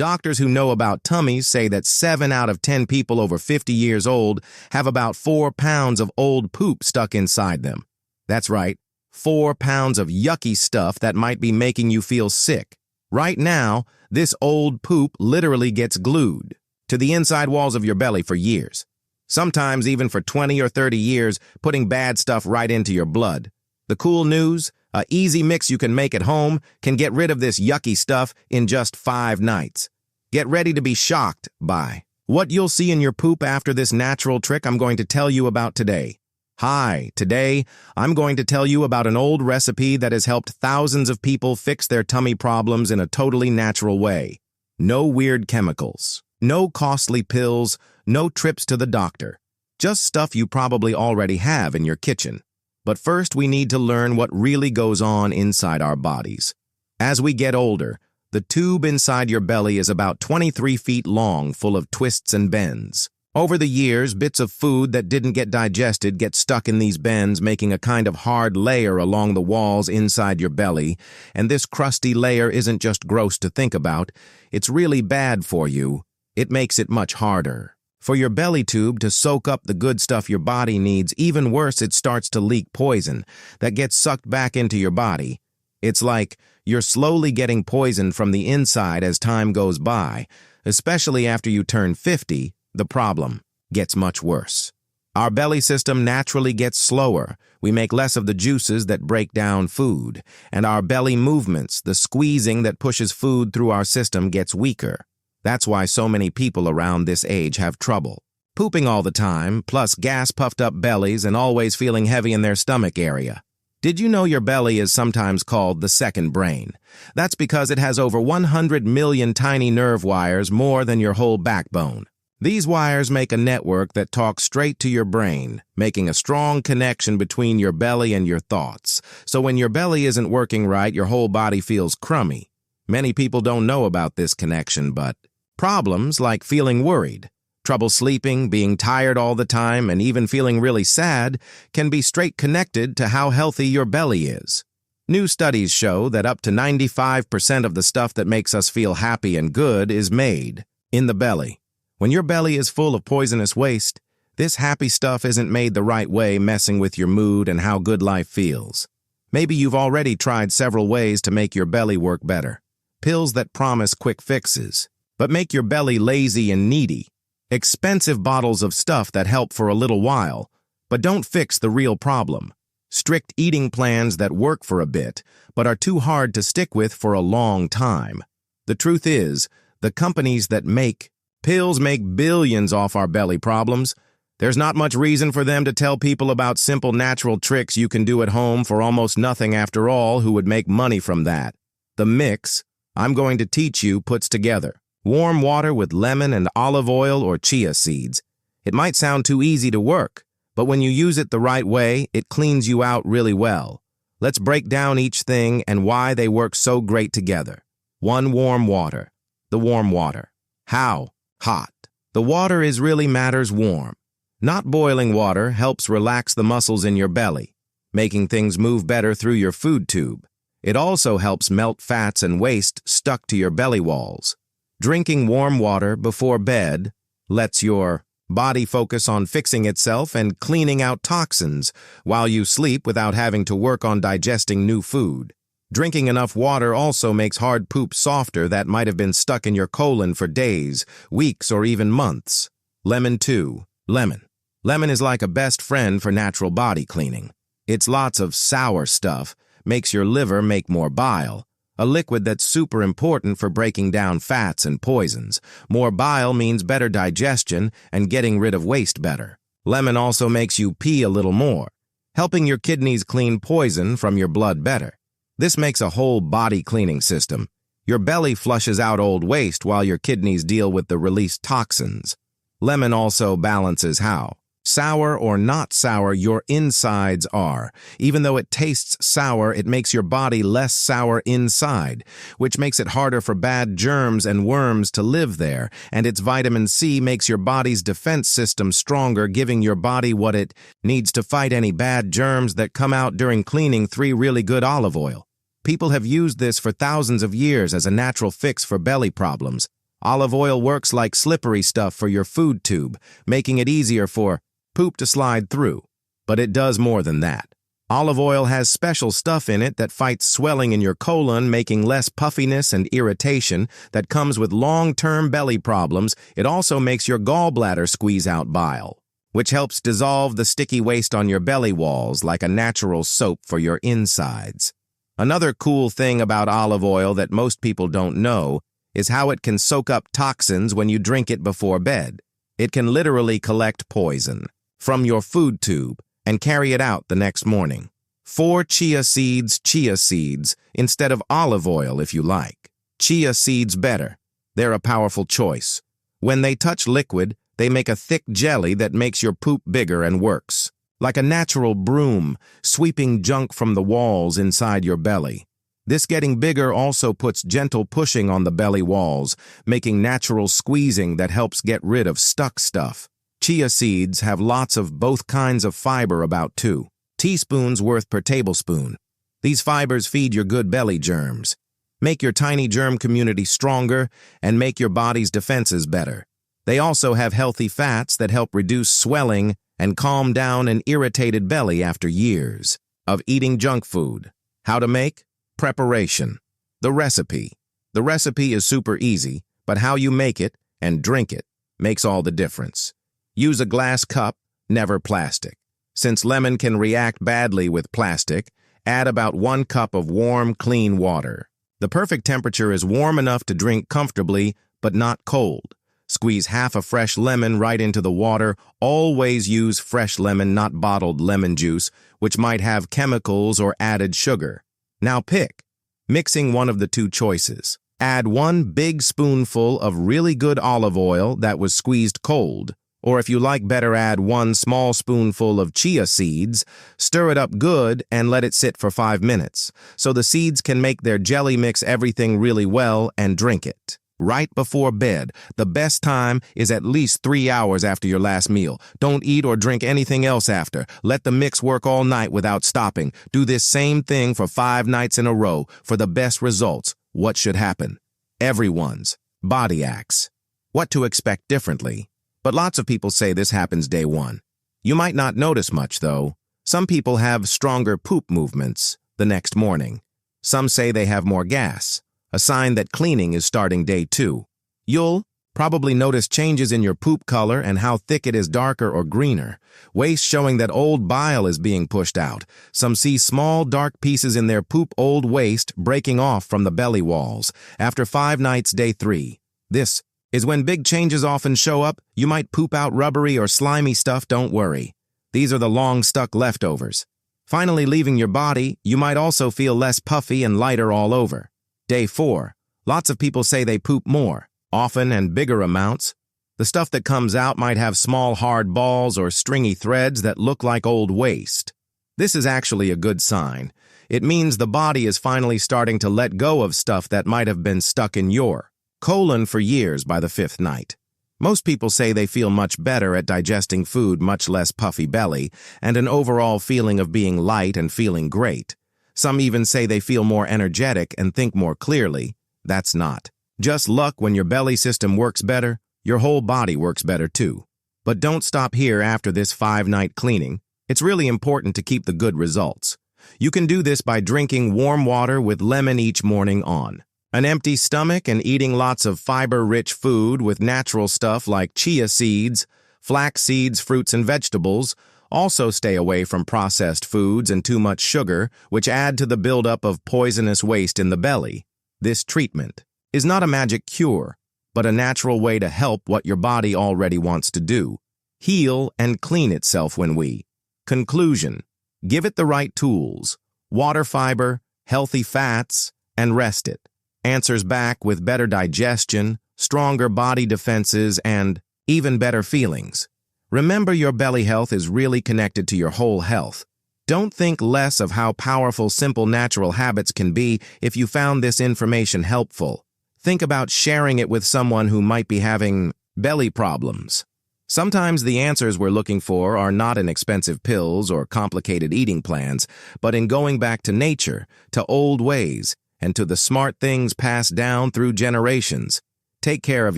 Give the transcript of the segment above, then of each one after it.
Doctors who know about tummies say that 7 out of 10 people over 50 years old have about 4 pounds of old poop stuck inside them. That's right, 4 pounds of yucky stuff that might be making you feel sick. Right now, this old poop literally gets glued to the inside walls of your belly for years. Sometimes even for 20 or 30 years, putting bad stuff right into your blood. The cool news? An easy mix you can make at home can get rid of this yucky stuff in just 5 nights. Get ready to be shocked by what you'll see in your poop after this natural trick I'm going to tell you about today. Hi, today I'm going to tell you about an old recipe that has helped thousands of people fix their tummy problems in a totally natural way. No weird chemicals, no costly pills, no trips to the doctor. Just stuff you probably already have in your kitchen. But first, we need to learn what really goes on inside our bodies. As we get older, the tube inside your belly is about 23 feet long, full of twists and bends. Over the years, bits of food that didn't get digested get stuck in these bends, making a kind of hard layer along the walls inside your belly. And this crusty layer isn't just gross to think about, it's really bad for you. It makes it much harder for your belly tube to soak up the good stuff your body needs. Even worse, it starts to leak poison that gets sucked back into your body. It's like you're slowly getting poisoned from the inside as time goes by. Especially after you turn 50, the problem gets much worse. Our belly system naturally gets slower. We make less of the juices that break down food, and our belly movements, the squeezing that pushes food through our system, gets weaker. That's why so many people around this age have trouble pooping all the time, plus gas-puffed-up bellies and always feeling heavy in their stomach area. Did you know your belly is sometimes called the second brain? That's because it has over 100 million tiny nerve wires, more than your whole backbone. These wires make a network that talks straight to your brain, making a strong connection between your belly and your thoughts. So when your belly isn't working right, your whole body feels crummy. Many people don't know about this connection, but problems like feeling worried, trouble sleeping, being tired all the time, and even feeling really sad can be straight connected to how healthy your belly is. New studies show that up to 95% of the stuff that makes us feel happy and good is made in the belly. When your belly is full of poisonous waste, this happy stuff isn't made the right way, messing with your mood and how good life feels. Maybe you've already tried several ways to make your belly work better. Pills that promise quick fixes, but make your belly lazy and needy. Expensive bottles of stuff that help for a little while, but don't fix the real problem. Strict eating plans that work for a bit, but are too hard to stick with for a long time. The truth is, the companies that make pills make billions off our belly problems. There's not much reason for them to tell people about simple natural tricks you can do at home for almost nothing after all, who would make money from that. The mix I'm going to teach you puts together warm water with lemon and olive oil or chia seeds. It might sound too easy to work, but when you use it the right way, it cleans you out really well. Let's break down each thing and why they work so great together. 1. Warm water. The warm water. How? Hot. The water is really matters warm. Not boiling water helps relax the muscles in your belly, making things move better through your food tube. It also helps melt fats and waste stuck to your belly walls. Drinking warm water before bed lets your body focus on fixing itself and cleaning out toxins while you sleep without having to work on digesting new food. Drinking enough water also makes hard poop softer that might have been stuck in your colon for days, weeks, or even months. Lemon 2. Lemon. Lemon is like a best friend for natural body cleaning. It's lots of sour stuff, makes your liver make more bile, a liquid that's super important for breaking down fats and poisons. More bile means better digestion and getting rid of waste better. Lemon also makes you pee a little more, helping your kidneys clean poison from your blood better. This makes a whole body cleaning system. Your belly flushes out old waste while your kidneys deal with the released toxins. Lemon also balances how sour or not sour your insides are. Even though it tastes sour, it makes your body less sour inside, which makes it harder for bad germs and worms to live there. And its vitamin C makes your body's defense system stronger, giving your body what it needs to fight any bad germs that come out during cleaning. 3. Really good olive oil. People have used this for thousands of years as a natural fix for belly problems. Olive oil works like slippery stuff for your food tube, making it easier for poop to slide through. But it does more than that. Olive oil has special stuff in it that fights swelling in your colon, making less puffiness and irritation that comes with long-term belly problems. It also makes your gallbladder squeeze out bile, which helps dissolve the sticky waste on your belly walls like a natural soap for your insides. Another cool thing about olive oil that most people don't know is how it can soak up toxins when you drink it before bed. It can literally collect poison from your food tube and carry it out the next morning. 4 chia seeds instead of olive oil if you like. Chia seeds better. They're a powerful choice. When they touch liquid, they make a thick jelly that makes your poop bigger and works like a natural broom, sweeping junk from the walls inside your belly. This getting bigger also puts gentle pushing on the belly walls, making natural squeezing that helps get rid of stuck stuff. Chia seeds have lots of both kinds of fiber, about 2 teaspoons worth per tablespoon. These fibers feed your good belly germs, make your tiny germ community stronger, and make your body's defenses better. They also have healthy fats that help reduce swelling and calm down an irritated belly after years of eating junk food. How to make? Preparation. The recipe. The recipe is super easy, but how you make it and drink it makes all the difference. Use a glass cup, never plastic. Since lemon can react badly with plastic, add about 1 cup of warm, clean water. The perfect temperature is warm enough to drink comfortably, but not cold. Squeeze half a fresh lemon right into the water. Always use fresh lemon, not bottled lemon juice, which might have chemicals or added sugar. Now pick. Mixing one of the 2 choices. Add 1 big spoonful of really good olive oil that was squeezed cold. Or if you like better, add 1 small spoonful of chia seeds, stir it up good, and let it sit for 5 minutes, so the seeds can make their jelly, mix everything really well, and drink it. Right before bed. The best time is at least 3 hours after your last meal. Don't eat or drink anything else after. Let the mix work all night without stopping. Do this same thing for 5 nights in a row for the best results. What should happen? Everyone's body acts. What to expect differently? But lots of people say this happens day 1. You might not notice much, though. Some people have stronger poop movements the next morning. Some say they have more gas, a sign that cleaning is starting day 2. You'll probably notice changes in your poop color and how thick it is, darker or greener. Waste showing that old bile is being pushed out. Some see small dark pieces in their poop, old waste breaking off from the belly walls. After 5 nights, day 3. This is when big changes often show up. You might poop out rubbery or slimy stuff. Don't worry. These are the long stuck leftovers. Finally leaving your body, you might also feel less puffy and lighter all over. Day 4. Lots of people say they poop more, often and bigger amounts. The stuff that comes out might have small hard balls or stringy threads that look like old waste. This is actually a good sign. It means the body is finally starting to let go of stuff that might have been stuck in your colon for years by the 5th night. Most people say they feel much better at digesting food, much less puffy belly, and an overall feeling of being light and feeling great. Some even say they feel more energetic and think more clearly. That's not just luck. When your belly system works better, your whole body works better too. But don't stop here after this 5-night cleaning. It's really important to keep the good results. You can do this by drinking warm water with lemon each morning on an empty stomach and eating lots of fiber-rich food with natural stuff like chia seeds, flax seeds, fruits, and vegetables. Also stay away from processed foods and too much sugar, which add to the buildup of poisonous waste in the belly. This treatment is not a magic cure, but a natural way to help what your body already wants to do: heal and clean itself. When we conclusion, give it the right tools, water, fiber, healthy fats, and rest it. Answers back with better digestion, stronger body defenses, and even better feelings. Remember, your belly health is really connected to your whole health. Don't think less of how powerful simple natural habits can be. If you found this information helpful, think about sharing it with someone who might be having belly problems. Sometimes the answers we're looking for are not in expensive pills or complicated eating plans, but in going back to nature, to old ways, and to the smart things passed down through generations. Take care of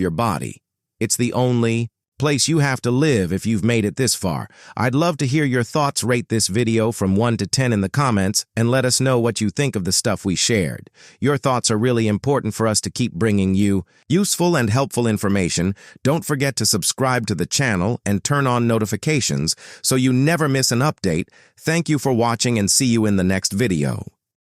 your body. It's the only place you have to live if you've made it this far. I'd love to hear your thoughts. Rate this video from 1 to 10 in the comments and let us know what you think of the stuff we shared. Your thoughts are really important for us to keep bringing you useful and helpful information. Don't forget to subscribe to the channel and turn on notifications so you never miss an update. Thank you for watching and see you in the next video.